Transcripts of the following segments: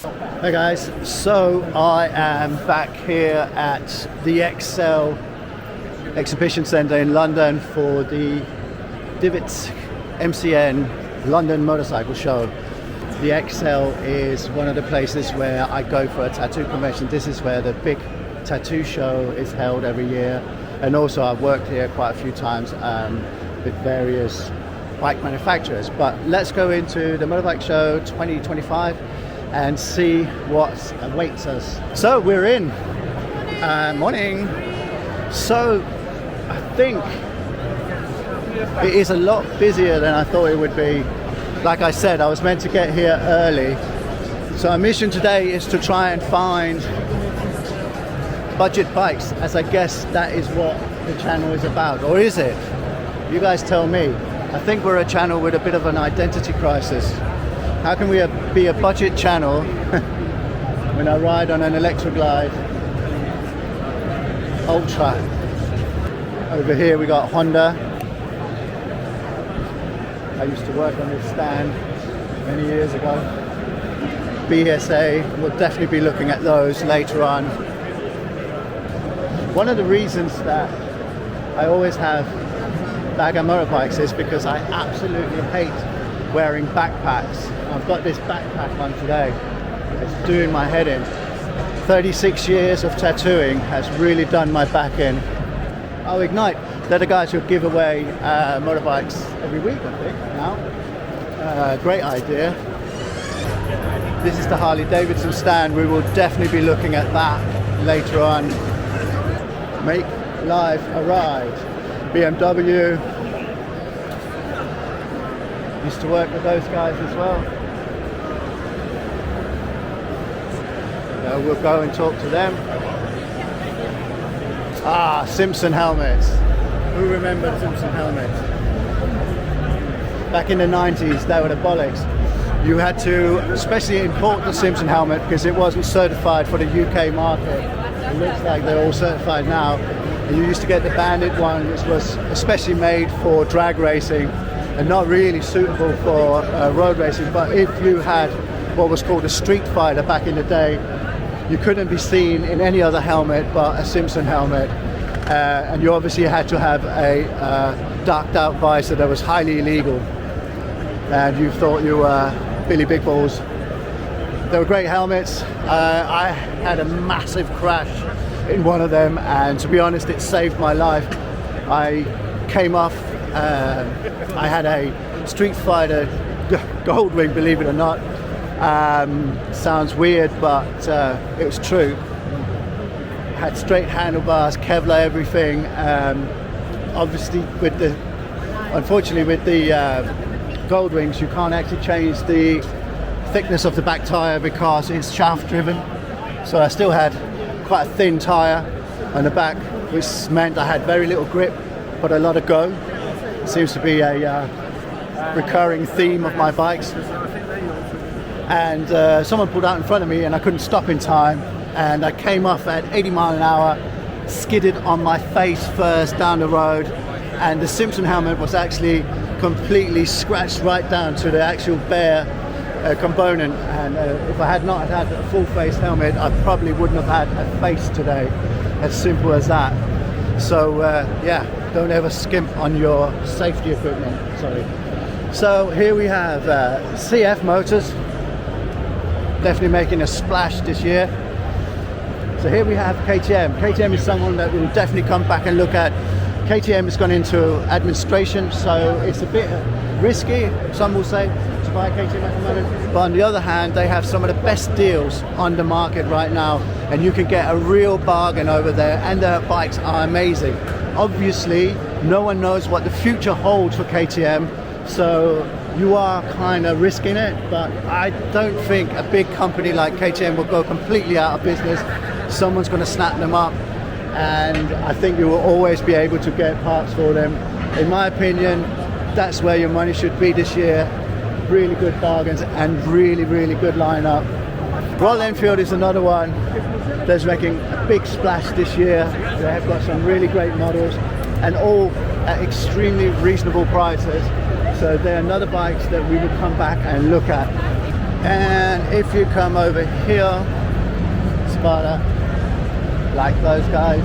Hey guys, so I am back here at the XL Exhibition Centre in London for the Devitt MCN London Motorcycle Show. The XL is one of the places where I go for a tattoo convention. This is where the big tattoo show is held every year, and also I've worked here quite a few times with various bike manufacturers. But let's go into the Motorbike Show 2025 and see what awaits us. So we're in. Morning. So I think it is a lot busier than I thought it would be. Like I said, I was meant to get here early. So our mission today is to try and find budget bikes, as I guess that is what the channel is about. Or is it? You guys tell me. I think we're a channel with a bit of an identity crisis. How can we be a budget channel when I ride on an Electroglide Ultra? Over here we got Honda. I used to work on this stand many years ago. BSA, we'll definitely be looking at those later on. One of the reasons that I always have bag and motorbikes is because I absolutely hate wearing backpacks. I've got this backpack on today. It's doing my head in. 36 years of tattooing has really done my back in. Oh, Ignite, they're the guys who give away motorbikes every week, I think, now. Great idea. This is the Harley-Davidson stand. We will definitely be looking at that later on. Make life a ride. BMW. Used to work with those guys as well. So we'll go and talk to them. Simpson helmets. Who remembers Simpson helmets? Back in the 90s, they were the bollocks. You had to especially import the Simpson helmet because it wasn't certified for the UK market. It looks like they're all certified now. And you used to get the Bandit one, which was especially made for drag racing and not really suitable for road racing. But if you had what was called a Street Fighter back in the day, you couldn't be seen in any other helmet but a Simpson helmet. And you obviously had to have a darked out visor that was highly illegal. And you thought you were Billy Big Balls. They were great helmets. I had a massive crash in one of them, and to be honest, it saved my life. I came off, I had a Street Fighter Goldwing, believe it or not. Sounds weird, but it was true. Had straight handlebars, Kevlar everything. Obviously, unfortunately with the Goldwings, you can't actually change the thickness of the back tyre because it's shaft driven. So I still had quite a thin tyre on the back, which meant I had very little grip but a lot of go. Seems to be a recurring theme of my bikes. And someone pulled out in front of me and I couldn't stop in time, and I came off at 80 miles an hour, skidded on my face first down the road, and the Simpson helmet was actually completely scratched right down to the actual bare component. And if I had not had a full face helmet, I probably wouldn't have had a face today. As simple as that. So yeah, don't ever skimp on your safety equipment. Sorry. So here we have CF Motors, definitely making a splash this year. So here we have KTM. KTM is someone that we'll definitely come back and look at. KTM has gone into administration, so it's a bit risky, some will say, to buy KTM at the moment. But on the other hand, they have some of the best deals on the market right now, and you can get a real bargain over there, and their bikes are amazing. Obviously, no one knows what the future holds for KTM, so you are kind of risking it, but I don't think a big company like KTM will go completely out of business. Someone's going to snap them up, and I think you will always be able to get parts for them. In my opinion, that's where your money should be this year. Really good bargains and really, really good lineup. Royal Enfield is another one that's making a big splash this year. They have got some really great models and all at extremely reasonable prices. So they're another bikes that we will come back and look at. And And if you come over here, Sparta, like those guys.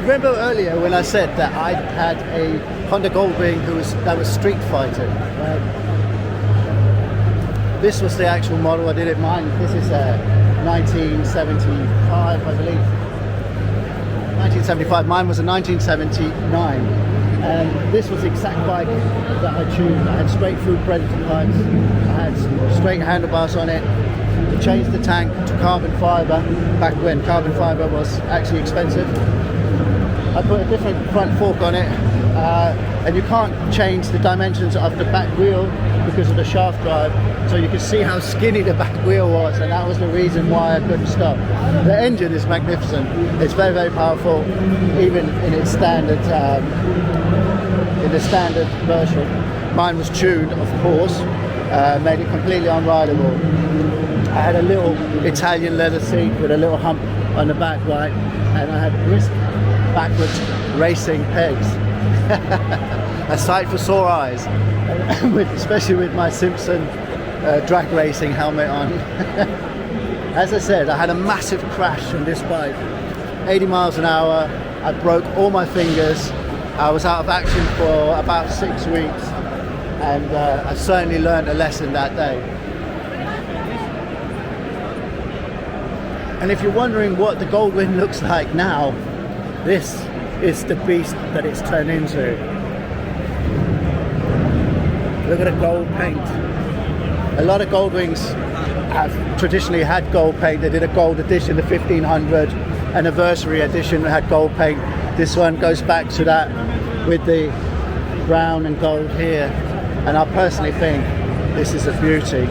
Remember earlier when I said that I had a Honda Goldwing that was street fighting, right? This was the actual model. I did it mine. This is a 1975, I believe. 1975. Mine was a 1979. And this was the exact bike that I tuned. I had straight through Predator pipes. I had straight handlebars on it. We changed the tank to carbon fiber back when carbon fiber was actually expensive. I put a different front fork on it, and you can't change the dimensions of the back wheel because of the shaft drive, so you can see how skinny the back wheel was, and that was the reason why I couldn't stop. The engine is magnificent. It's very, very powerful, even in its standard, in the standard version. Mine was tuned, of course, made it completely unrideable. I had a little Italian leather seat with a little hump on the back right, and I had brisk backwards racing pegs. A sight for sore eyes, especially with my Simpson drag racing helmet on. As I said, I had a massive crash on this bike, 80 miles an hour. I broke all my fingers. I was out of action for about 6 weeks, and I certainly learned a lesson that day. And if you're wondering what the Goldwing looks like now, this is the beast that it's turned into. Look at the gold paint. A lot of Goldwings have traditionally had gold paint. They did a gold edition, the 1500 anniversary edition that had gold paint. This one goes back to that with the brown and gold here. And I personally think this is a beauty.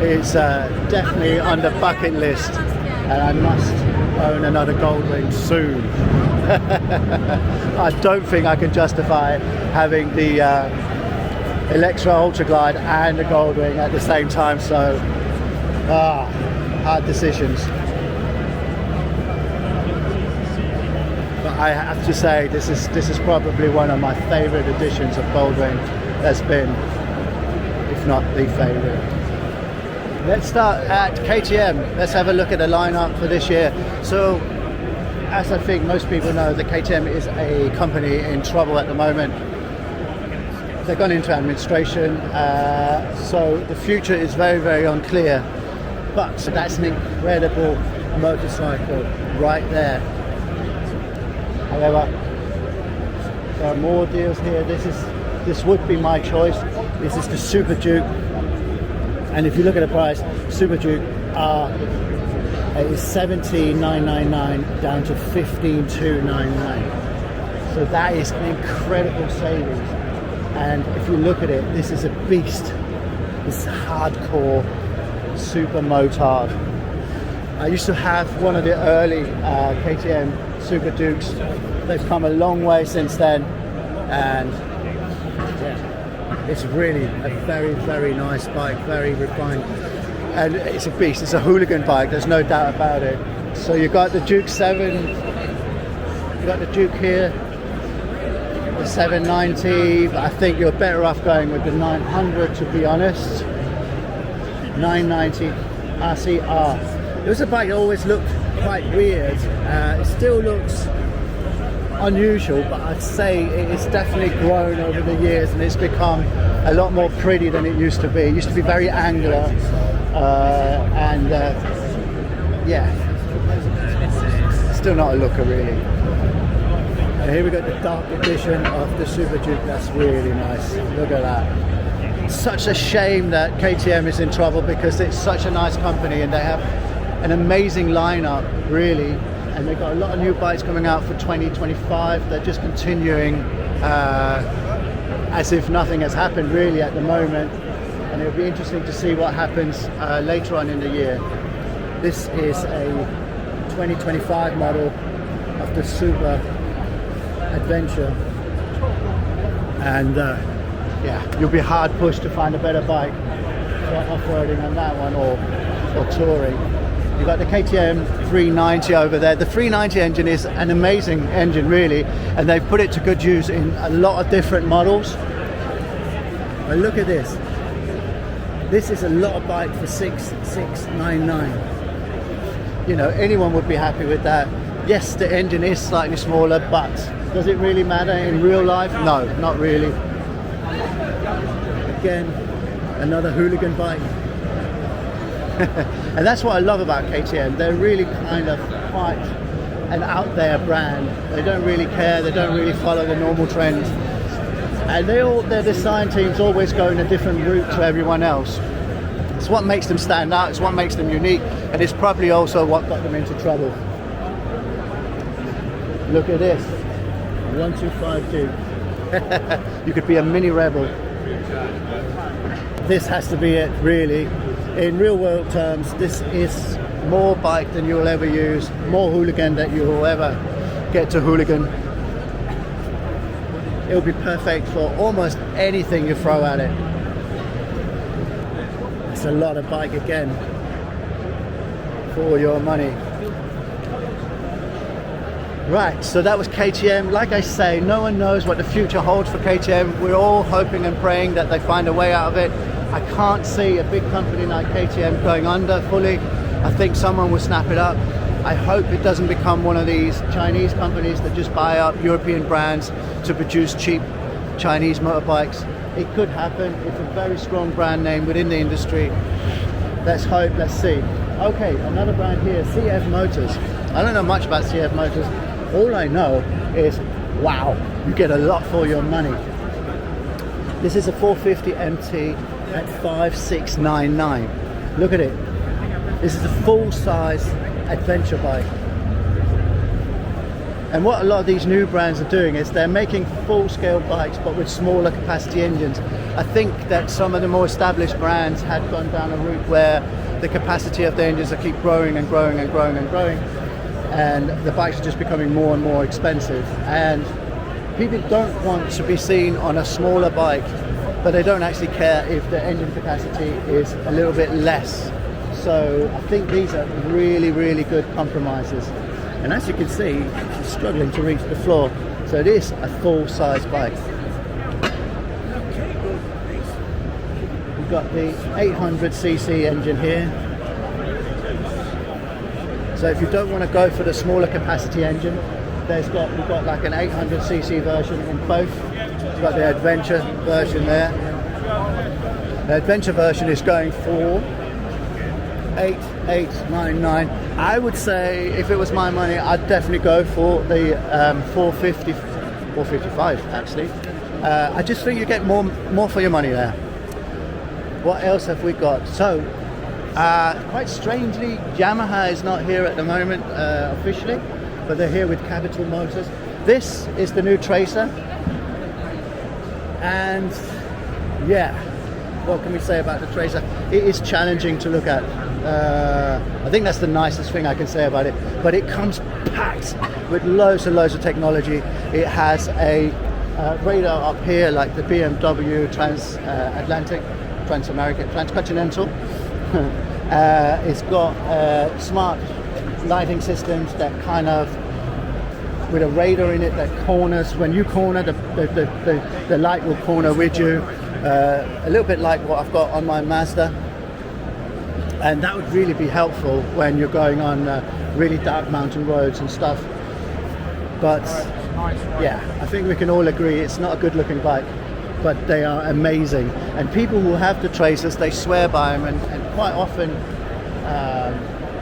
It's definitely on the bucket list, and I must own another Goldwing soon. I don't think I can justify having the Electra Ultra Glide and the Goldwing at the same time, so hard decisions. But I have to say, this is probably one of my favorite editions of Goldwing there's been, if not the favorite. Let's start at KTM. Let's have a look at the lineup for this year. So, as I think most people know, the KTM is a company in trouble at the moment. They've gone into administration, so the future is very, very unclear. But that's an incredible motorcycle right there. However, there are more deals here. This would be my choice. This is the Super Duke. And if you look at the price, Super Duke is $17,999 down to $15,299. So that is an incredible savings. And if you look at it, this is a beast. It's hardcore, super motard. I used to have one of the early KTM Super Dukes. They've come a long way since then, and yeah. It's really a very, very nice bike, very refined, and it's a beast. It's a hooligan bike, there's no doubt about it. So you got the Duke 7, you got the Duke here, the 790, but I think you're better off going with the 900, to be honest. 990 RCR. It was a bike that always looked quite weird. It still looks unusual, but I'd say it's definitely grown over the years, and it's become a lot more pretty than it used to be. It used to be very angular, yeah, still not a looker really. And here we got the dark edition of the Super Duke. That's really nice. Look at that. Such a shame that KTM is in trouble, because it's such a nice company and they have an amazing lineup, really. And they've got a lot of new bikes coming out for 2025. They're just continuing as if nothing has happened really at the moment. And it'll be interesting to see what happens later on in the year. This is a 2025 model of the Super Adventure. And yeah, you'll be hard pushed to find a better bike for off-roading on that one, or touring. You've got the KTM 390 over there. The 390 engine is an amazing engine really, and they've put it to good use in a lot of different models. But look at this. This is a lot of bike for 6,699. You know, anyone would be happy with that. Yes, the engine is slightly smaller, but does it really matter in real life? No, not really. Again, another hooligan bike. And that's what I love about KTM. They're really kind of quite an out there brand. They don't really care, they don't really follow the normal trends. And their design teams always go in a different route to everyone else. It's what makes them stand out, it's what makes them unique, and it's probably also what got them into trouble. Look at this, 1252. You could be a mini rebel. This has to be it, really. In real world terms, this is more bike than you'll ever use, more hooligan than you will ever get to hooligan. It'll be perfect for almost anything you throw at it. It's a lot of bike again for all your money. Right, so that was KTM. Like I say, no one knows what the future holds for KTM. We're all hoping and praying that they find a way out of it. I can't see a big company like KTM going under fully. I think someone will snap it up. I hope it doesn't become one of these Chinese companies that just buy up European brands to produce cheap Chinese motorbikes. It could happen. It's a very strong brand name within the industry. Let's hope, let's see. Okay, another brand here, CF Motors. I don't know much about CF Motors. All I know is, wow, you get a lot for your money. This is a 450 MT at 5,699. Look at it. This is a full-size adventure bike. And what a lot of these new brands are doing is they're making full-scale bikes but with smaller capacity engines. I think that some of the more established brands had gone down a route where the capacity of the engines are keep growing and growing and growing and growing, and the bikes are just becoming more and more expensive. And people don't want to be seen on a smaller bike, but they don't actually care if the engine capacity is a little bit less. So I think these are really, really good compromises. And as you can see, she's struggling to reach the floor. So it is a full-size bike. We've got the 800cc engine here. So if you don't want to go for the smaller capacity engine, we've got like an 800cc version in both. We've got the adventure version there. The adventure version is going for 8,899. I would say if it was my money, I'd definitely go for the 455 actually. I just think you get more for your money there. What else have we got? So quite strangely, Yamaha is not here at the moment officially, but they're here with Capital Motors. This is the new Tracer, and yeah, what can we say about the Tracer? It is challenging to look at. I think that's the nicest thing I can say about it, but it comes packed with loads and loads of technology. It has a radar up here like the BMW Transatlantic, Transamerican, Transcontinental. It's got smart lighting systems that kind of, with a radar in it that corners. When you corner, the light will corner with you. A little bit like what I've got on my Mazda. And that would really be helpful when you're going on really dark mountain roads and stuff. But yeah, I think we can all agree it's not a good looking bike, but they are amazing. And people who have the Tracers, they swear by them, and quite often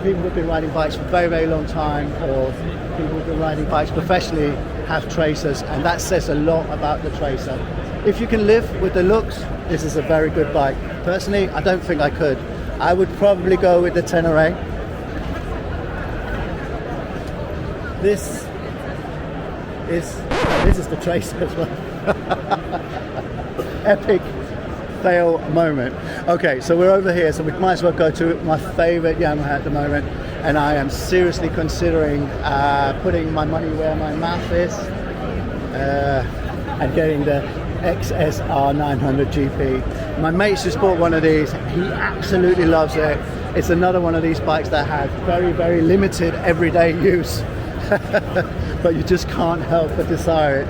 people who've been riding bikes for a very, very long time, or people who've been riding bikes professionally have Tracers, and that says a lot about the Tracer. If you can live with the looks, this is a very good bike. Personally, I don't think I could. I would probably go with the Ténéré. This is the Tracer as well. Epic fail moment. Okay, so we're over here, so we might as well go to my favorite Yamaha at the moment, and I am seriously considering putting my money where my mouth is and getting the XSR 900 GP. My mate's just bought one of these. He absolutely loves it. It's another one of these bikes that has very, very limited everyday use, but you just can't help but desire it.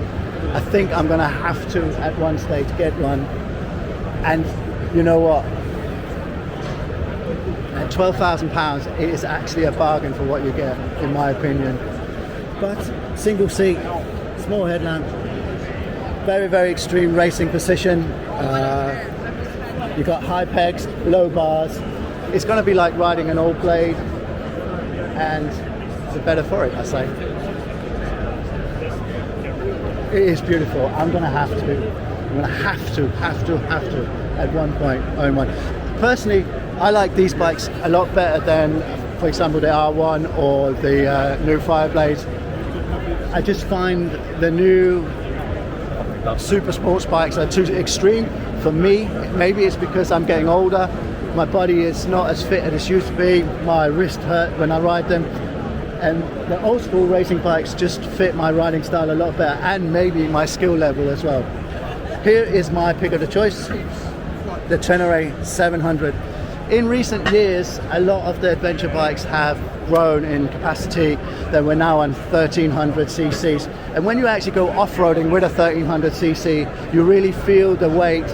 I think I'm going to have to at one stage get one. And you know what? At £12,000, it is actually a bargain for what you get, in my opinion. But single seat, small headlamp, very, very extreme racing position. You've got high pegs, low bars. It's going to be like riding an old blade, and the better for it, I say. It is beautiful. I'm going to have to at one point own one. Personally, I like these bikes a lot better than, for example, the R1 or the new Fireblades. I just find the new super sports bikes are too extreme for me. Maybe it's because I'm getting older. My body is not as fit as it used to be. My wrist hurt when I ride them. And the old school racing bikes just fit my riding style a lot better, and maybe my skill level as well. Here is my pick of the choice, the Ténéré 700. In recent years, a lot of the adventure bikes have grown in capacity. That we're now on 1300 cc's, and when you actually go off-roading with a 1300 cc, you really feel the weight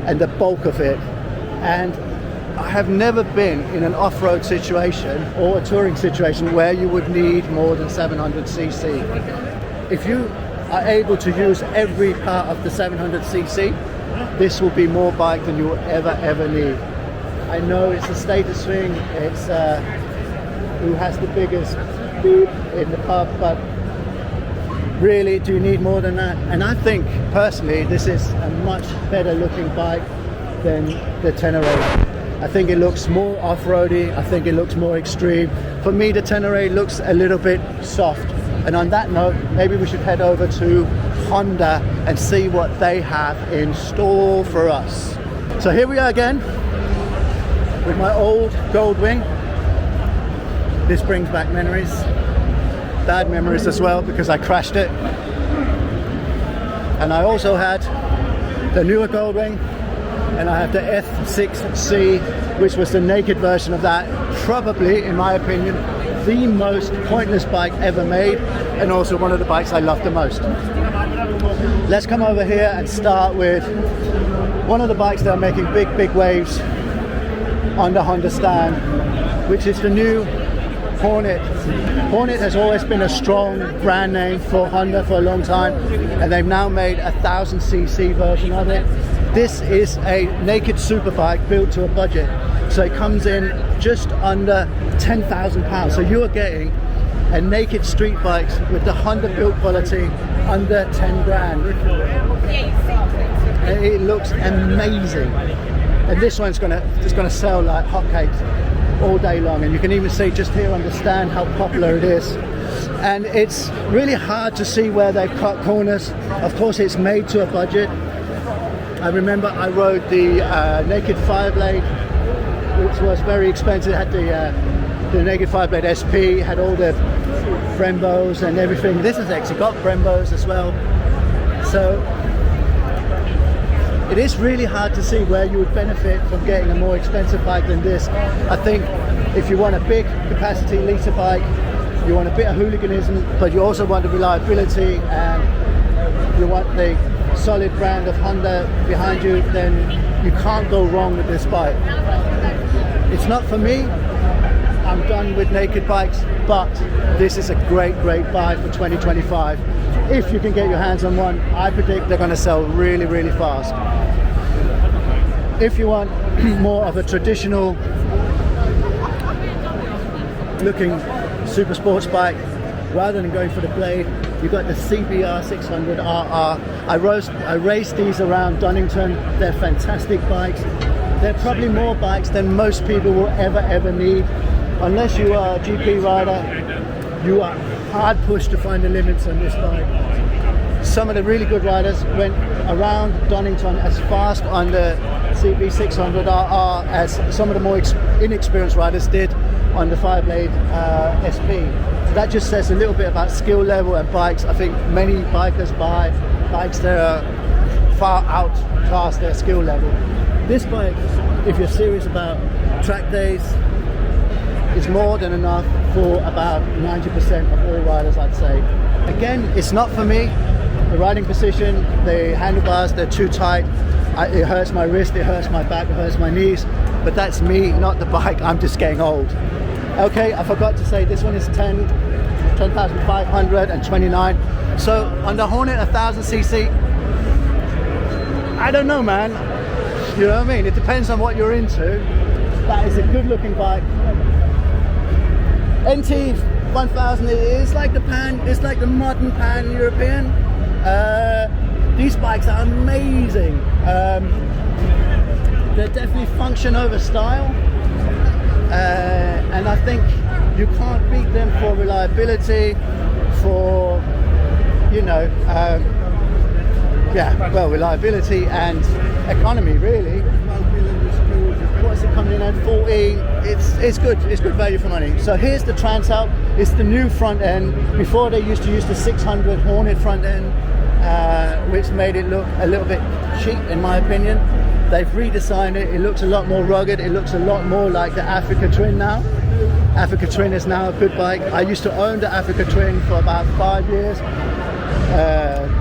and the bulk of it. And I have never been in an off-road situation or a touring situation where you would need more than 700 cc. If you are able to use every part of the 700 cc, this will be more bike than you will ever need. I know it's a status thing, it's who has the biggest beep in the pub, but really, do you need more than that? And I think personally this is a much better looking bike than the Ténéré. I think it looks more off-roady, I think it looks more extreme. For me, the Ténéré looks a little bit soft. And on that note, maybe we should head over to Honda and see what they have in store for us. So here we are again with my old Goldwing. This brings back memories, bad memories as well, because I crashed it. And I also had the newer Goldwing, and I have the F6C, which was the naked version of that. Probably, in my opinion, the most pointless bike ever made, and also one of the bikes I love the most. Let's come over here and start with one of the bikes that are making big waves on the Honda stand, which is the new Hornet. Hornet has always been a strong brand name for Honda for a long time, and they've now made a 1000cc version of it. This is a naked superbike built to a budget, so it comes in just under £10,000. So you are getting a naked street bike with the Honda build quality under 10 grand. And it looks amazing, and this one's gonna sell like hotcakes all day long. And you can even see just here on the stand how popular it is. And it's really hard to see where they've cut corners. Of course, it's made to a budget. I remember I rode the naked Fireblade, which was very expensive. It had the naked Fireblade SP, had all the Brembos and everything. This has actually got Brembos as well. So it is really hard to see where you would benefit from getting a more expensive bike than this. I think if you want a big capacity litre bike, you want a bit of hooliganism, but you also want the reliability, and you want the solid brand of Honda behind you, then you can't go wrong with this bike. It's not for me. I'm done with naked bikes, but this is a great buy for 2025. If you can get your hands on one, I predict they're going to sell really fast. If you want more of a traditional looking super sports bike, rather than going for the blade, you've got the CBR 600RR. I raced these around Donington. They're fantastic bikes. They're probably more bikes than most people will ever need. Unless you are a GP rider, you are hard pushed to find the limits on this bike. Some of the really good riders went around Donington as fast on the CB 600RR as some of the more inexperienced riders did on the Fireblade SP. So that just says a little bit about skill level and bikes. I think many bikers buy bikes that are far out past their skill level. This bike, if you're serious about track days, is more than enough for about 90% of all riders, I'd say. Again, it's not for me. The riding position, the handlebars, they're too tight. It hurts my wrist, it hurts my back, it hurts my knees, but that's me, not the bike. I'm just getting old. Okay, I forgot to say this one is 10,529. So on the Hornet 1000cc, I don't know, man. You know what I mean? It depends on what you're into. That is a good looking bike. NT 1000, it is like the it's like the modern pan-European. These bikes are amazing. They're definitely function over style. And I think you can't beat them for reliability, for, you know, reliability and economy, really. What's it coming in at? 14. It's good value for money. So here's the Transalp. It's the new front end. Before they used to use the 600 Hornet front end, which made it look a little bit cheap in my opinion. They've redesigned it. It looks a lot more rugged. It looks a lot more like the Africa Twin now. Africa Twin is now a good bike. I used to own the Africa Twin for about 5 years.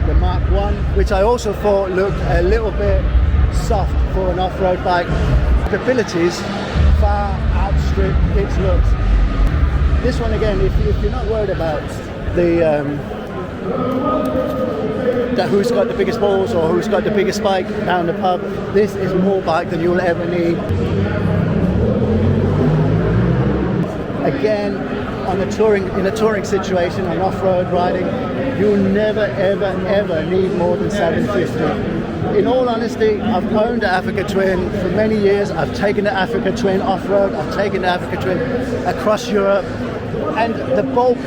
The Mark 1, which I also thought looked a little bit soft for an off-road bike. The abilities far outstrip its looks. This one again, if you're not worried about that who's got the biggest balls or who's got the biggest bike down the pub, this is more bike than you'll ever need. Again, in a touring situation, on off-road riding, you'll never ever need more than 750. In all honesty, I've owned the Africa Twin for many years. I've taken the Africa Twin off-road. I've taken the Africa Twin across Europe, and the bulk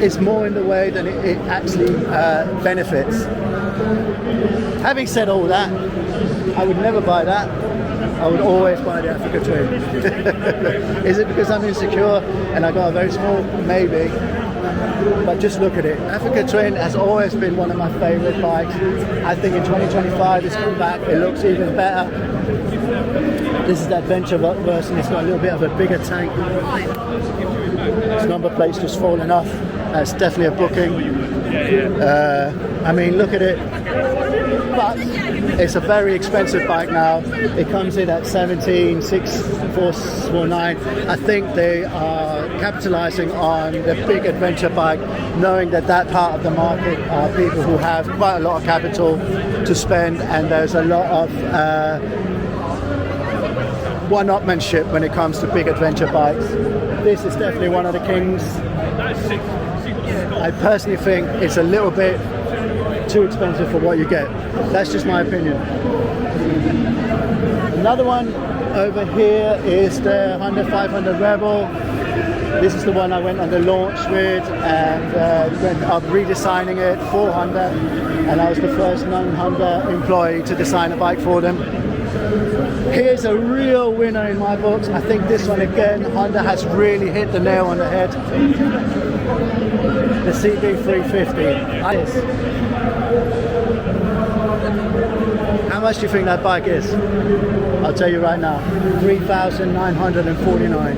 is more in the way than it actually benefits. Having said all that, I would never buy that. I would always buy the Africa Twin. Is it because I'm insecure and I got a very small? Maybe. But just look at it. Africa Twin has always been one of my favorite bikes. I think in 2025 it's come back. It looks even better. This is the adventure version. It's got a little bit of a bigger tank. Its number plate's just fallen off. That's definitely a booking. I mean, look at it. But it's a very expensive bike now. It comes in at 17,649. I think they are capitalizing on the big adventure bike, knowing that that part of the market are people who have quite a lot of capital to spend, and there's a lot of one-upmanship when it comes to big adventure bikes. This is definitely one of the kings. I personally think it's a little bit too expensive for what you get. That's just my opinion. Another one over here is the Honda 500 Rebel. This is the one I went on the launch with, and went up redesigning it for Honda, and I was the first non-Honda employee to design a bike for them. Here's a real winner in my books. I think this one again, Honda has really hit the nail on the head. The CB350. How much do you think that bike is? I'll tell you right now, 3,949.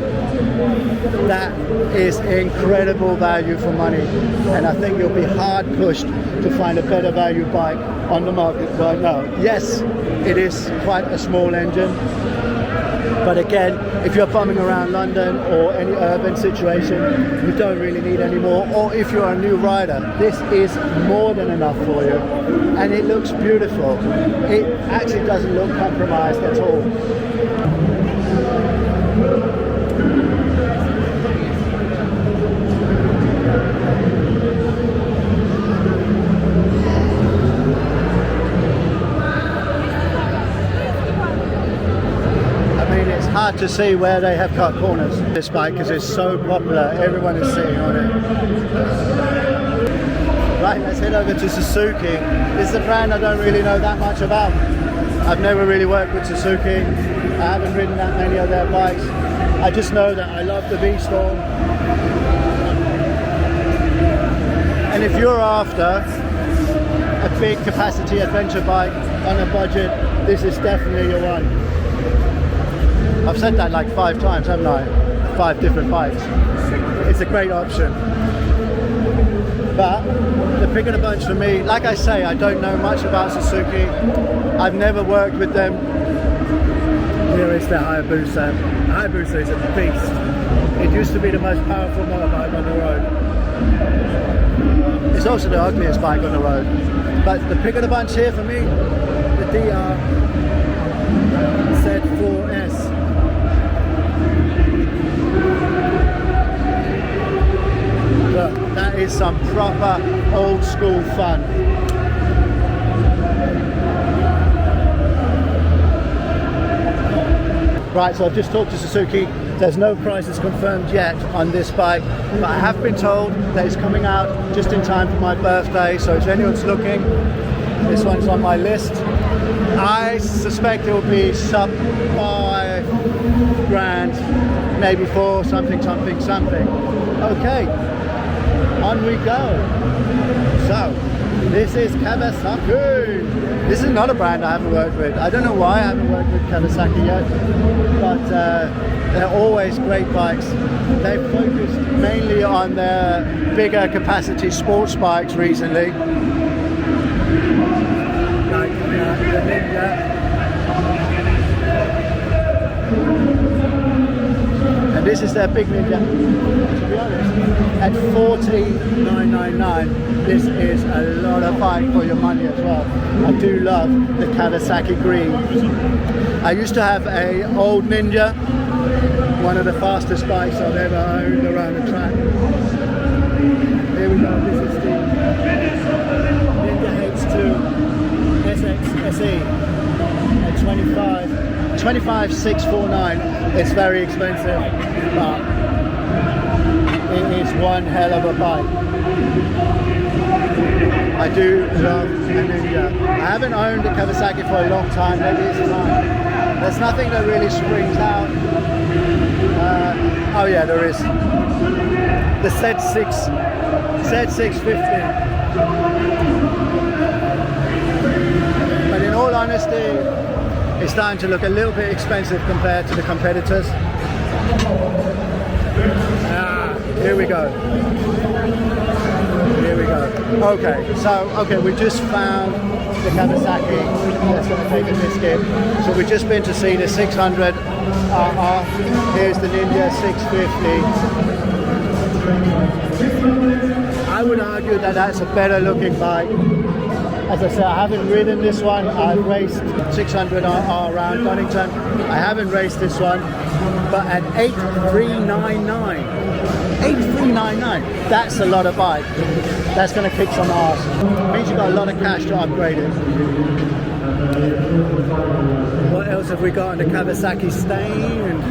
That is incredible value for money, and I think you'll be hard pushed to find a better value bike on the market right now. Yes, it is quite a small engine, but again, if you're bumming around London or any urban situation, you don't really need any more. Or if you're a new rider, this is more than enough for you, and it looks beautiful. It actually doesn't look compromised at all. Hard to see where they have cut corners. This bike, because it's so popular, everyone is sitting on it. Right, let's head over to Suzuki. This is a brand I don't really know that much about. I've never really worked with Suzuki. I haven't ridden that many of their bikes. I just know that I love the V-Storm. And if you're after a big capacity adventure bike on a budget, this is definitely your one. I've said that like 5 times, haven't I? 5 different bikes. It's a great option. But the pick of the bunch for me, like I say, I don't know much about Suzuki. I've never worked with them. Here is the Hayabusa. Hayabusa is a beast. It used to be the most powerful motorbike on the road. It's also the ugliest bike on the road. But the pick of the bunch here for me, the DR Z4S. Look, that is some proper old school fun. Right, so I've just talked to Suzuki. There's no prices confirmed yet on this bike, but I have been told that it's coming out just in time for my birthday. So if anyone's looking, this one's on my list. I suspect it will be sub 5 grand, maybe 4, something. Okay, on we go. So this is Kawasaki. This is another brand I haven't worked with. I don't know why I haven't worked with Kawasaki yet, but they're always great bikes. They've focused mainly on their bigger capacity sports bikes recently. Like the Ninja. And this is their big Ninja. To be honest, at $14,999, this is a lot of bike for your money as well. I do love the Kawasaki green. I used to have a old Ninja, one of the fastest bikes I've ever owned around the track. Here we go, this is the Ninja H2 SXSE at 25,649. It's very expensive, but it is one hell of a bike. I do love a Ninja. I haven't owned a Kawasaki for a long time, maybe it's time. There's nothing that really springs out. Oh yeah, there is. The Z650. But in all honesty, it's starting to look a little bit expensive compared to the competitors. Here we go. Okay, so we just found the Kawasaki that's going to take a biscuit. So we've just been to see the 600 RR. Here's the Ninja 650. I would argue that that's a better looking bike. As I said, I haven't ridden this one. I've raced 600 RR around Donington. I haven't raced this one, but at 8,399. 8,399. That's a lot of bike. That's going to kick some ass. It means you've got a lot of cash to upgrade it. What else have we got on the Kawasaki stain?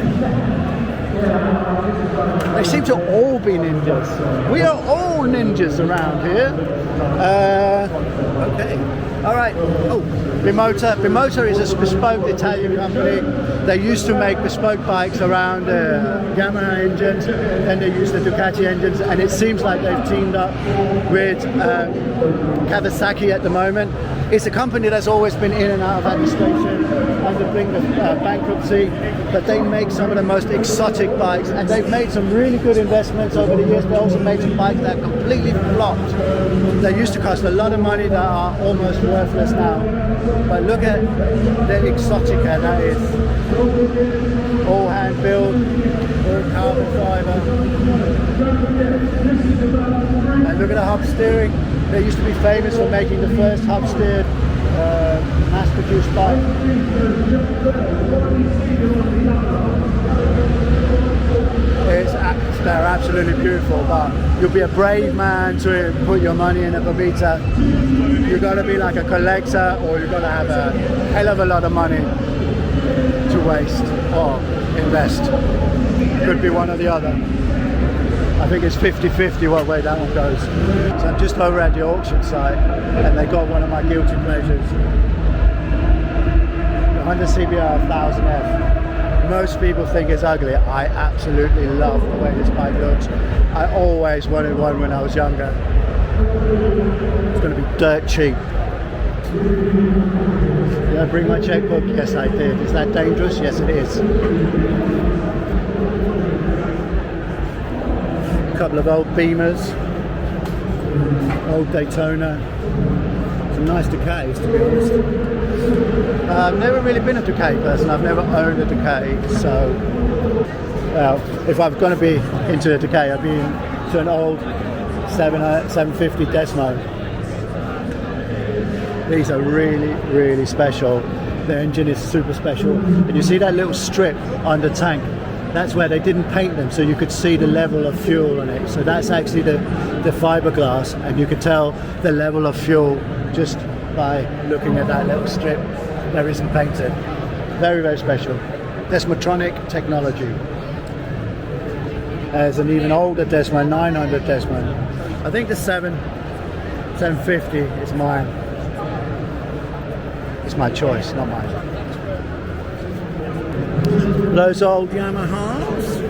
They seem to all be ninjas. We are all ninjas around here. Okay. All right. Oh, Bimota. Bimota is a bespoke Italian company. They used to make bespoke bikes around Yamaha engines, then they used the Ducati engines, and it seems like they've teamed up with Kawasaki at the moment. It's a company that's always been in and out of administration under the brink of bankruptcy, but they make some of the most exotic bikes, and they've made some really good investments over the years. They also made some bikes that completely flopped. They used to cost a lot of money that are almost worthless now. But look at the Exotica, that is all hand built, all carbon fiber. And look at the hub steering. They used to be famous for making the first hub steered mass-produced bike. They're absolutely beautiful, but you'll be a brave man to put your money in a Bimota. You've got to be like a collector, or you've got to have a hell of a lot of money to waste or invest. Could be one or the other. I think it's 50-50 what way that one goes. So I'm just over at the auction site, and they got one of my guilty pleasures. The Honda CBR 1000F. Most people think it's ugly. I absolutely love the way this bike looks. I always wanted one when I was younger. It's going to be dirt cheap. Did I bring my checkbook? Yes, I did. Is that dangerous? Yes, it is. A couple of old Beamers. Old Daytona. Some nice Ducatis, to be honest. I've never really been a Ducati person. I've never owned a Ducati, so well, if I'm going to be into a Ducati, I'd be into an old 750 Desmo. These are really, really special. The engine is super special, and you see that little strip on the tank. That's where they didn't paint them, so you could see the level of fuel on it. So that's actually the fiberglass, and you could tell the level of fuel just by looking at that little strip that isn't painted. Very, very special. Desmotronic technology. There's an even older Desmo, 900 Desmo. I think the 750 is mine. It's my choice, not mine. Those old Yamahas.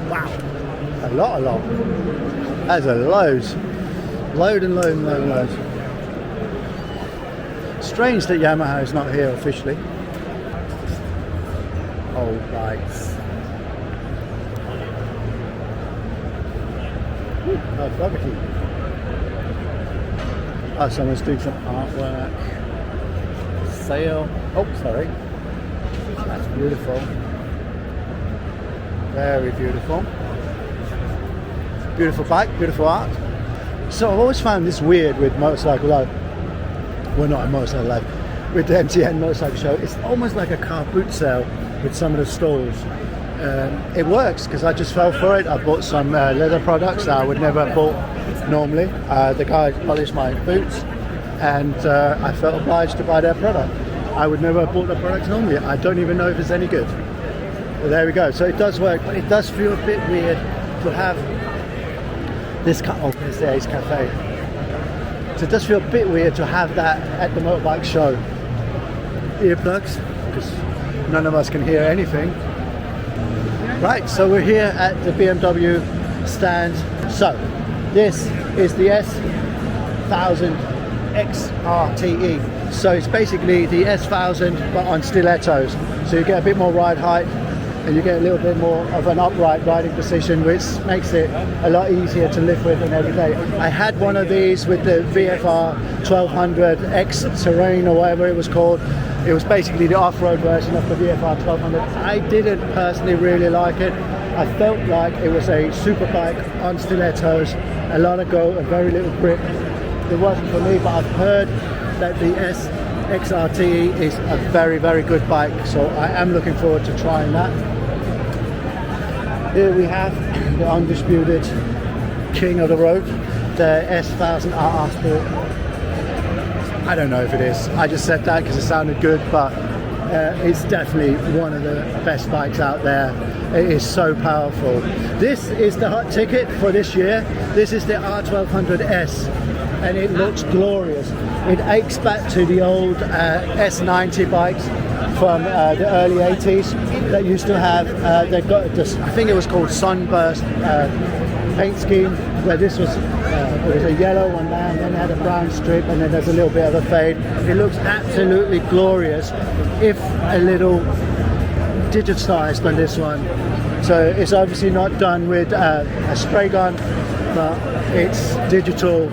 Wow, a lot. That's a loads. Load and loads. Strange that Yamaha is not here officially. Old bikes. Oh, property. Oh, someone's doing some artwork. Sale. Oh, sorry. That's beautiful. Very beautiful. Beautiful bike, beautiful art. So I've always found this weird with Motorcycle Live. Well, not a Motorcycle Live. With the MCN Motorcycle Show. It's almost like a car boot sale with some of the stalls. It works because I just fell for it. I bought some leather products that I would never have bought normally. The guy polished my boots, and I felt obliged to buy their product. I would never have bought the products normally. I don't even know if it's any good. But there we go. So it does work, but it does feel a bit weird to have this. Oh, there's the Ace Cafe. So it does feel a bit weird to have that at the motorbike show. Earplugs, because none of us can hear anything. Right, so we're here at the BMW stand. So this is the S1000 XRTE. So it's basically the S1000 but on stilettos. So you get a bit more ride height and you get a little bit more of an upright riding position, which makes it a lot easier to live with and every day. I had one of these with the VFR 1200 X Terrain or whatever it was called. It was basically the off-road version of the VFR 1200. I didn't personally really like it. I felt like it was a super bike on stilettos, a lot of go, a very little grip. It wasn't for me, but I've heard that the XRTE is a very, very good bike, so I am looking forward to trying that. Here we have the undisputed king of the road, the S1000 RR Sport. I don't know if it is. I just said that because it sounded good, but it's definitely one of the best bikes out there. It is so powerful. This is the hot ticket for this year. This is the R1200S, and it looks glorious. It aches back to the old S90 bikes from the early 80s that used to have, they've got this, I think it was called Sunburst paint scheme, where this was there was a yellow on there, and then it had a brown strip, and then there's a little bit of a fade. It looks absolutely glorious, if a little digitized on this one. So it's obviously not done with a spray gun, but it's digital.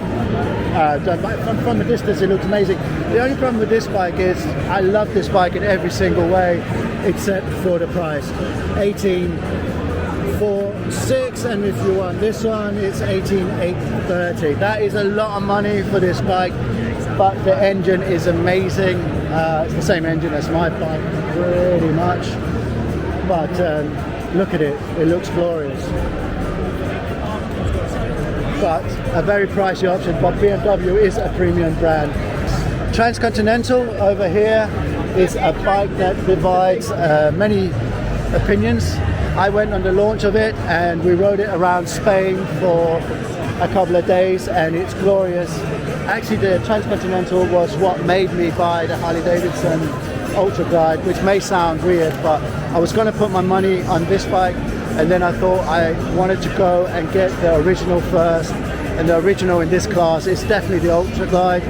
From a distance it looks amazing. The only problem with this bike is I love this bike in every single way except for the price. 18,460, and if you want this one it's 18,830. That is a lot of money for this bike, but the engine is amazing. It's the same engine as my bike pretty much, but look at it, it looks glorious. But a very pricey option, but BMW is a premium brand. Transcontinental over here is a bike that divides many opinions. I went on the launch of it and we rode it around Spain for a couple of days, and it's glorious. Actually, the Transcontinental was what made me buy the Harley-Davidson Ultra Glide, which may sound weird, but I was going to put my money on this bike, and then I thought I wanted to go and get the original first, and the original in this class is definitely the Ultra Glide.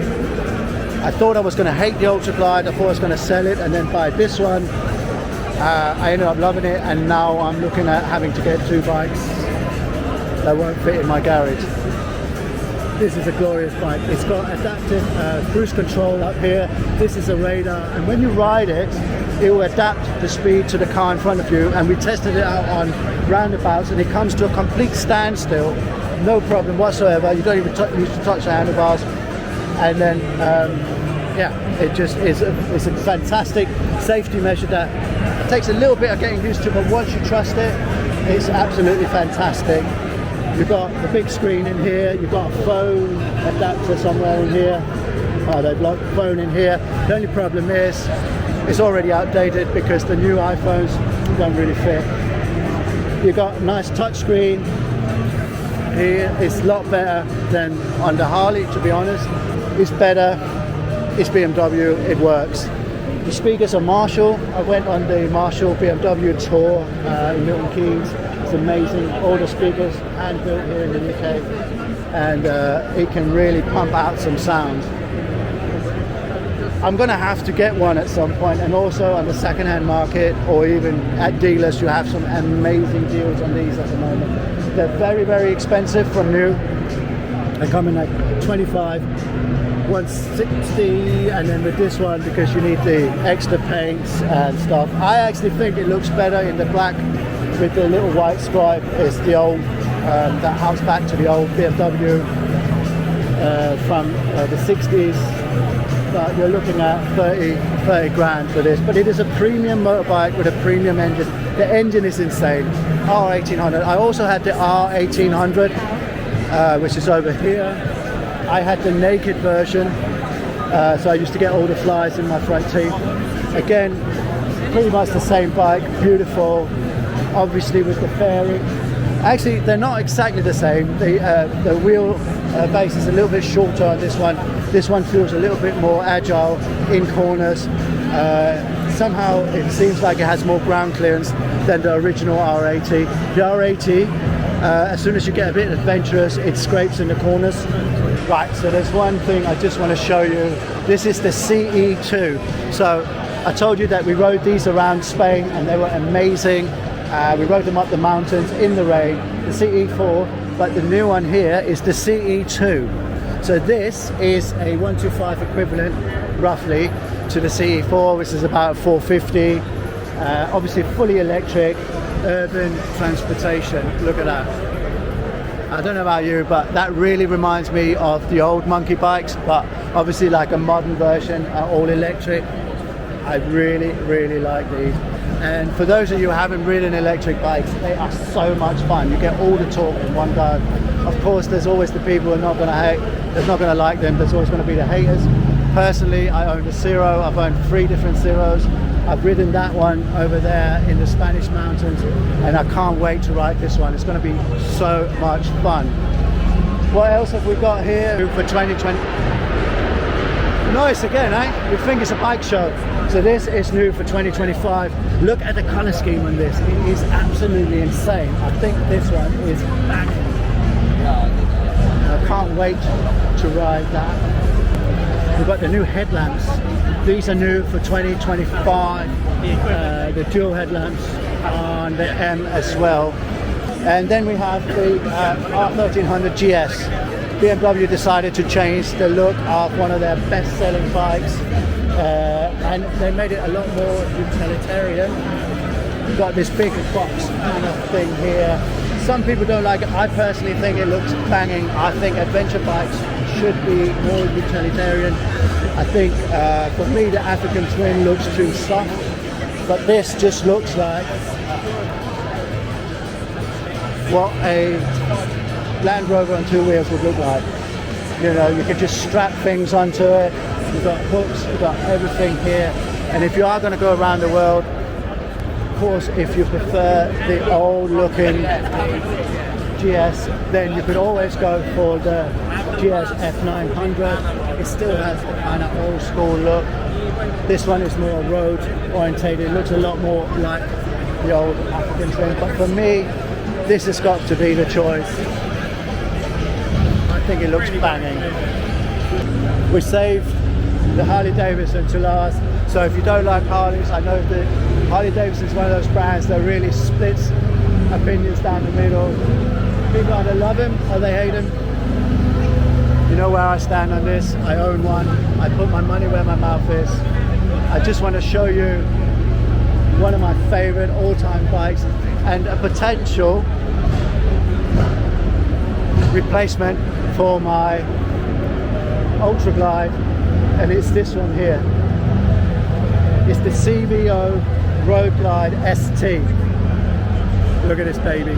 I thought I was going to hate the Ultra Glide, I thought I was going to sell it and then buy this one. I ended up loving it, and now I'm looking at having to get two bikes. that won't fit in my garage. This is a glorious bike. It's got adaptive cruise control up here. This is a radar, and when you ride it, it will adapt the speed to the car in front of you. And we tested it out on roundabouts, and it comes to a complete standstill, no problem whatsoever. You don't even need to touch the handlebars. And then, yeah, it just is it's a fantastic safety measure that takes a little bit of getting used to, but once you trust it, it's absolutely fantastic. You've got the big screen in here, you've got a phone adapter somewhere in here. Oh, they've locked the phone in here. The only problem is it's already outdated because the new iPhones don't really fit. You've got a nice touchscreen here. It's a lot better than on the Harley, to be honest. It's better, it's BMW, it works. The speakers are Marshall. I went on the Marshall BMW tour in Milton Keynes. It's amazing, all the speakers hand built here in the UK, and it can really pump out some sound. I'm going to have to get one at some point, and also on the second-hand market or even at dealers you have some amazing deals on these at the moment. They're very, very expensive from new. They come in like 25, 160, and then with this one, because you need the extra paints and stuff, I actually think it looks better in the black with the little white stripe. It's the old, that house back to the old BMW from the 60s. But you're looking at 30 grand for this. But it is a premium motorbike with a premium engine. The engine is insane. R1800. I also had the R1800, which is over here. I had the naked version, so I used to get all the flies in my front teeth. Again, pretty much the same bike, beautiful, obviously with the fairing. Actually, they're not exactly the same. The wheel base is a little bit shorter on this one. This one feels a little bit more agile in corners. Somehow it seems like it has more ground clearance than the original R80. The R80, as soon as you get a bit adventurous, it scrapes in the corners. Right, so there's one thing I just want to show you. This is the CE2. So I told you that we rode these around Spain and they were amazing. We rode them up the mountains in the rain, the CE4, but the new one here is the CE2. So this is a 125 equivalent, roughly, to the CE4, which is about 450. Obviously fully electric, urban transportation. Look at that. I don't know about you, but that really reminds me of the old monkey bikes, but obviously like a modern version, all electric. I really, really like these. And for those of you who haven't ridden electric bikes, they are so much fun. You get all the torque in one go. Of course, there's always the people who are not going to hate, that's not going to like them. There's always going to be the haters. Personally, I own a Zero. I've owned 3 different Zeros. I've ridden that one over there in the Spanish mountains, and I can't wait to ride this one. It's going to be so much fun. What else have we got here for 2020? Nice again, eh? You think it's a bike show. So this is new for 2025. Look at the color scheme on this. It is absolutely insane. I think this one is back. I can't wait to ride that. We've got the new headlamps. These are new for 2025. The dual headlamps on the M as well. And then we have the R1300 GS. BMW decided to change the look of one of their best-selling bikes, and they made it a lot more utilitarian. You've got this big box kind of thing here. Some people don't like it. I personally think it looks banging. I think adventure bikes should be more utilitarian. I think for me the African Twin looks too soft, but this just looks like what a Land Rover on 2 wheels would look like. You know, you could just strap things onto it. You've got hooks, you've got everything here. And if you are going to go around the world, of course, if you prefer the old looking GS, then you could always go for the GS F900. It still has a kind of old school look. This one is more road orientated. It looks a lot more like the old African Twin. But for me, this has got to be the choice. I think it looks banging. We saved the Harley-Davidson to last. So if you don't like Harleys, I know that Harley-Davidson is one of those brands that really splits opinions down the middle. People either love him or they hate him. You know where I stand on this. I own one. I put my money where my mouth is. I just want to show you one of my favorite all-time bikes and a potential replacement for my Ultra Glide, and it's this one here. It's the CVO Road Glide ST. Look at this baby.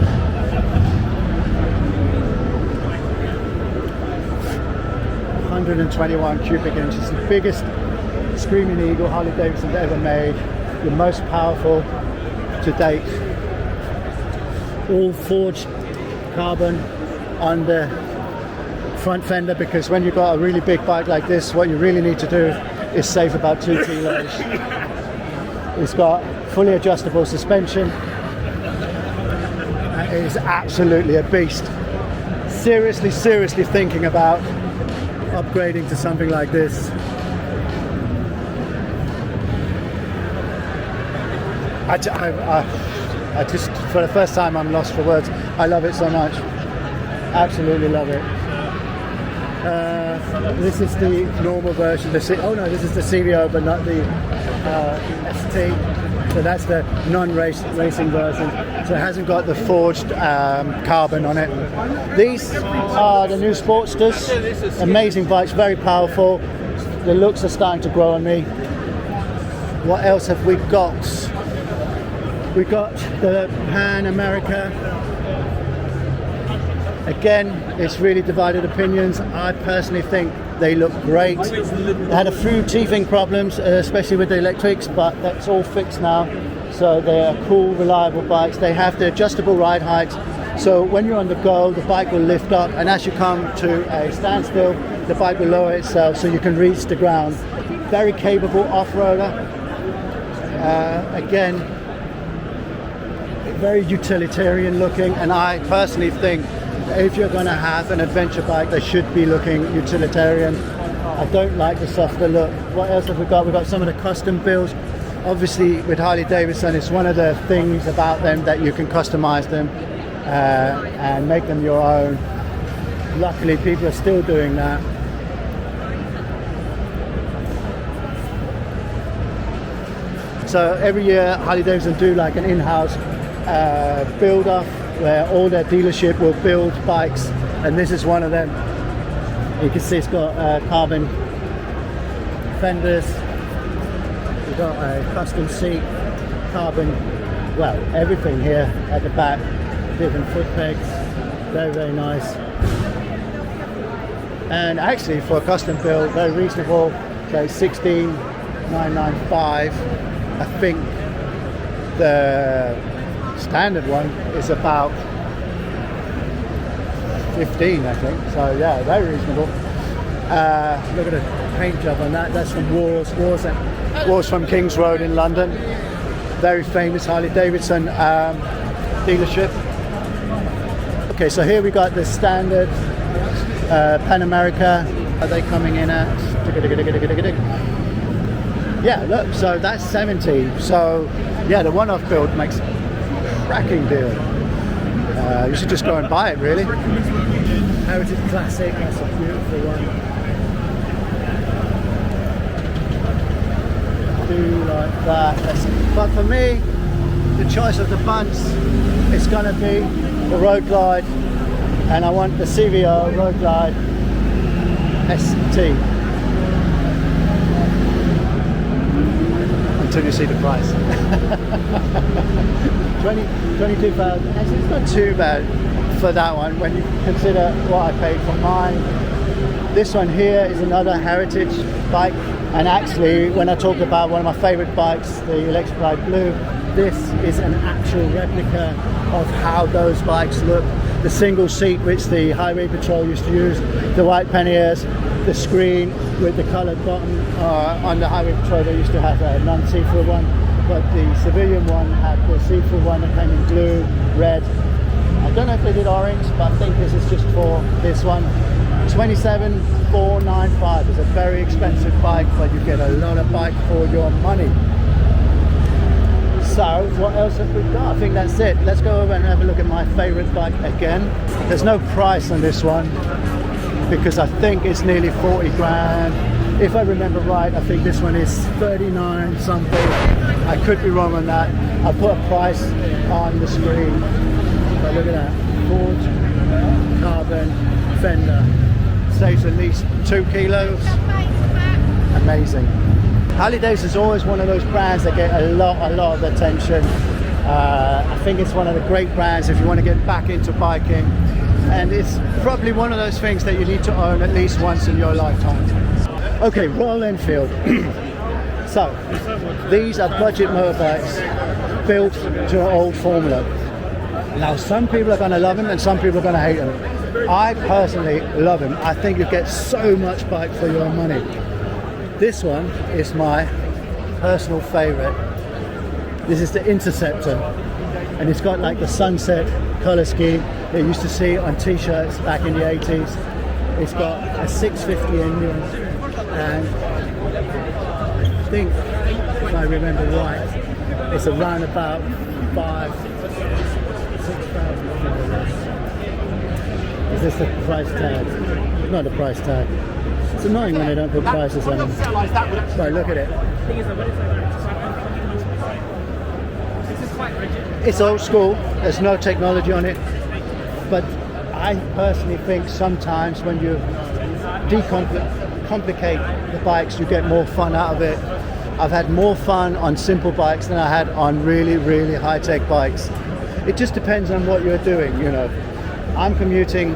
121 cubic inches, the biggest Screaming Eagle Harley-Davidson's ever made, the most powerful to date. All forged carbon on the front fender, because when you've got a really big bike like this, what you really need to do is save about 2 kilos. It's got fully adjustable suspension. It is absolutely a beast. Seriously thinking about upgrading to something like this. I just, for the first time, I'm lost for words. I love it so much. Absolutely love it. This is the normal version. This is the CVO, but not the ST. So that's the non-racing version. So it hasn't got the forged carbon on it. These are the new Sportsters. Amazing bikes, very powerful. The looks are starting to grow on me. What else have we got? We've got the Pan America. Again, it's really divided opinions. I personally think they look great. They had a few teething problems, especially with the electrics, but that's all fixed now. So they're cool, reliable bikes. They have the adjustable ride height. So when you're on the go, the bike will lift up, and as you come to a standstill, the bike will lower itself so you can reach the ground. Very capable off-roader. Again, very utilitarian looking, and I personally think if you're going to have an adventure bike, they should be looking utilitarian. I don't like the softer look. What else have we got? We've got some of the custom builds. Obviously with Harley-Davidson, it's one of the things about them that you can customize them and make them your own. Luckily people are still doing that. So every year Harley-Davidson do like an in-house build off where all their dealership will build bikes, and this is one of them. You can see it's got carbon fenders, we've got a custom seat, carbon, well, everything here at the back, different foot pegs, very nice. And actually for a custom build, very reasonable. So 16,995. I think the standard one is about 15, I think. So yeah, very reasonable. Look at the paint job on that. That's from Wars from Kings Road in London. Very famous Harley-Davidson dealership. Okay, so here we got the standard Pan America. Are they coming in at? Yeah, look, so that's 70. So yeah, the one-off build makes a cracking deal. You should just go and buy it, really. Heritage Classic, that's a beautiful one. Do like that. But for me, the choice of the bunch is going to be the Road Glide, and I want the CVO Road Glide ST. Until you see the price. 22,000. Actually, it's not too bad for that one when you consider what I paid for mine. This one here is another heritage bike, and actually when I talk about one of my favorite bikes, the Electric Glide Blue, this is an actual replica of how those bikes look. The single seat which the Highway Patrol used to use, the white panniers, the screen with the coloured bottom. On the Highway Patrol they used to have a non-see-through one, but the civilian one had the see-through one that came in blue, red. I don't know if they did orange, but I think this is just for this one. 27,495 is a very expensive bike, but you get a lot of bike for your money. So what else have we got? I think that's it. Let's go over and have a look at my favorite bike again. There's no price on this one because I think it's nearly 40 grand. If I remember right, I think this one is 39 something. I could be wrong on that. I'll put a price on the screen. But look at that. Ford carbon fender. Saves at least 2 kilos. Amazing. Harley-Davidson is always one of those brands that get a lot of attention. I think it's one of the great brands if you want to get back into biking, and it's probably one of those things that you need to own at least once in your lifetime. Okay, Royal Enfield. So these are budget motorbikes built to an old formula. Now some people are going to love them and some people are going to hate them. I personally love them. I think you get so much bike for your money. This one is my personal favorite. This is the Interceptor, and it's got like the sunset color scheme that you used to see on t-shirts back in the 80s. It's got a 650 engine, and I think, if I remember right, it's around about 5,000-6,000. Is this the price tag? Not the price tag. It's annoying when they don't put prices on them. Right, look at it. It's old school, there's no technology on it, but I personally think sometimes when you decomplicate the bikes, you get more fun out of it. I've had more fun on simple bikes than I had on really high-tech bikes. It just depends on what you're doing, you know. I'm commuting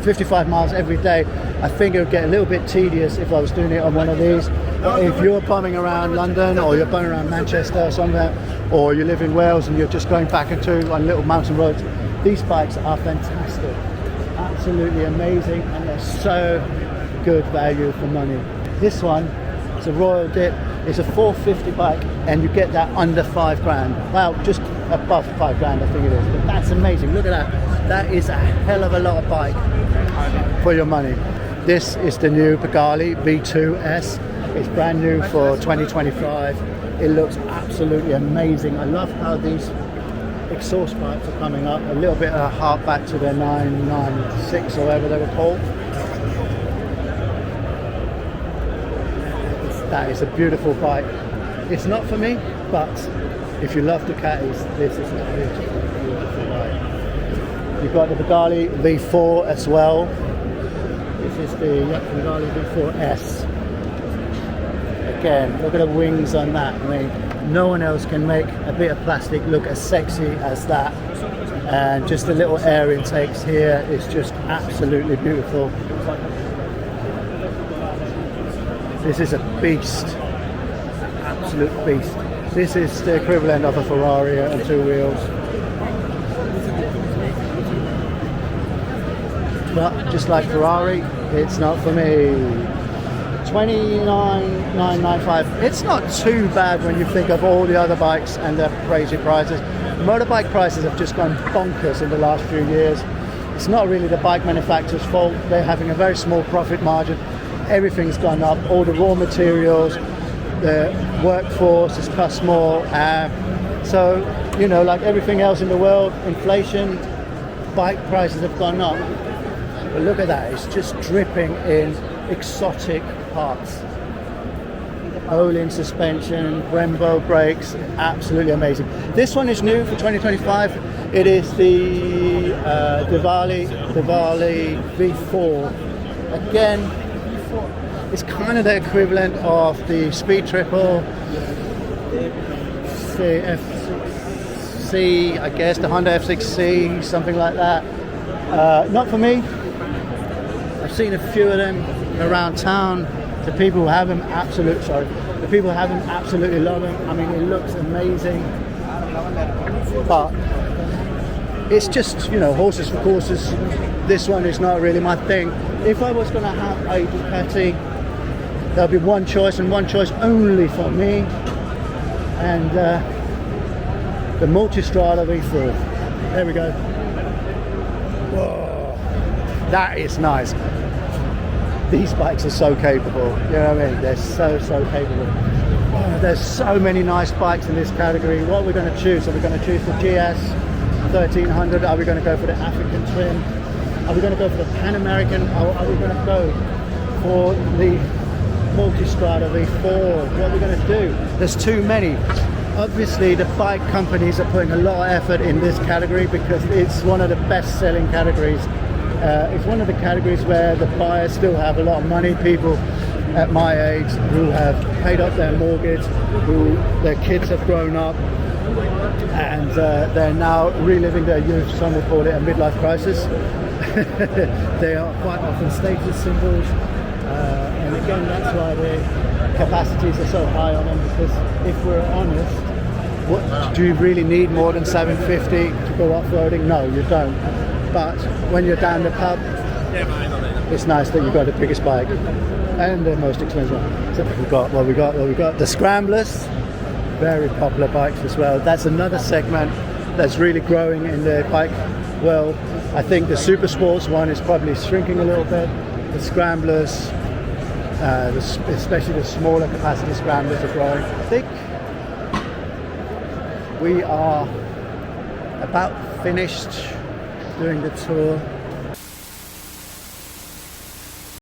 55 miles every day. I think it would get a little bit tedious if I was doing it on one of these. But if you're bumming around London, or you're bumming around Manchester or somewhere, or you live in Wales and you're just going back and to on little mountain roads, these bikes are fantastic. Absolutely amazing, and they're so good value for money. This one is a Royal Dip. It's a 450 bike, and you get that under 5 grand. Well, just above 5 grand I think it is, but that's amazing. Look at that. That is a hell of a lot of bike for your money. This is the new Pagani V2S. It's brand new for 2025. It looks absolutely amazing. I love how these exhaust pipes are coming up. A little bit of a hark back to the 996 or whatever they were called. That is a beautiful bike. It's not for me, but if you love Ducatis, this is a beautiful bike. You've got the Pagani V4 as well. This is the Pagani V4S. Again, look at the wings on that. I mean, no one else can make a bit of plastic look as sexy as that. And just the little air intakes here is just absolutely beautiful. This is a beast, absolute beast. This is the equivalent of a Ferrari on 2 wheels. But just like Ferrari, it's not for me. 29,995. It's not too bad when you think of all the other bikes and their crazy prices. Motorbike prices have just gone bonkers in the last few years. It's not really the bike manufacturer's fault. They're having a very small profit margin. Everything's gone up. All the raw materials, the workforce has cost more. So, you know, like everything else in the world, inflation, bike prices have gone up. But look at that, it's just dripping in exotic parts. Olin suspension, Brembo brakes, absolutely amazing. This one is new for 2025. It is the Devitt V4. Again, it's kind of the equivalent of the Speed Triple, the F6C, I guess, the Honda F6C, something like that. Not for me. I've seen a few of them around town. The people who have them absolutely love them. I mean, it looks amazing, but it's just, you know, horses for courses. This one is not really my thing. If I was going to have a Ducati, there'll be one choice and one choice only for me, and the Multistrada V4. There we go. Whoa, that is nice. These bikes are so capable, you know what I mean? They're so capable. there's so many nice bikes in this category. What we're going to choose? Are we going to choose the GS 1300? Are we going to go for the African trim? Are we going to go for the Pan American? Or are we going to go for the Multistrada V4? What are we going to do? There's too many. Obviously, the bike companies are putting a lot of effort in this category because it's one of the best selling categories. It's one of the categories where the buyers still have a lot of money. People at my age who have paid off their mortgage, who their kids have grown up, and they're now reliving their youth. Some would call it a midlife crisis. They are quite often status symbols, and again, that's why the capacities are so high on them, because if we're honest, do you really need more than 750 to go off-roading? No, you don't. But when you're down the pub, it's nice that you've got the biggest bike and the most expensive one. So we got the Scramblers, very popular bikes as well. That's another segment that's really growing in the bike world. I think the super sports one is probably shrinking a little bit. The Scramblers, especially the smaller capacity Scramblers, are growing. I think we are about finished doing the tour.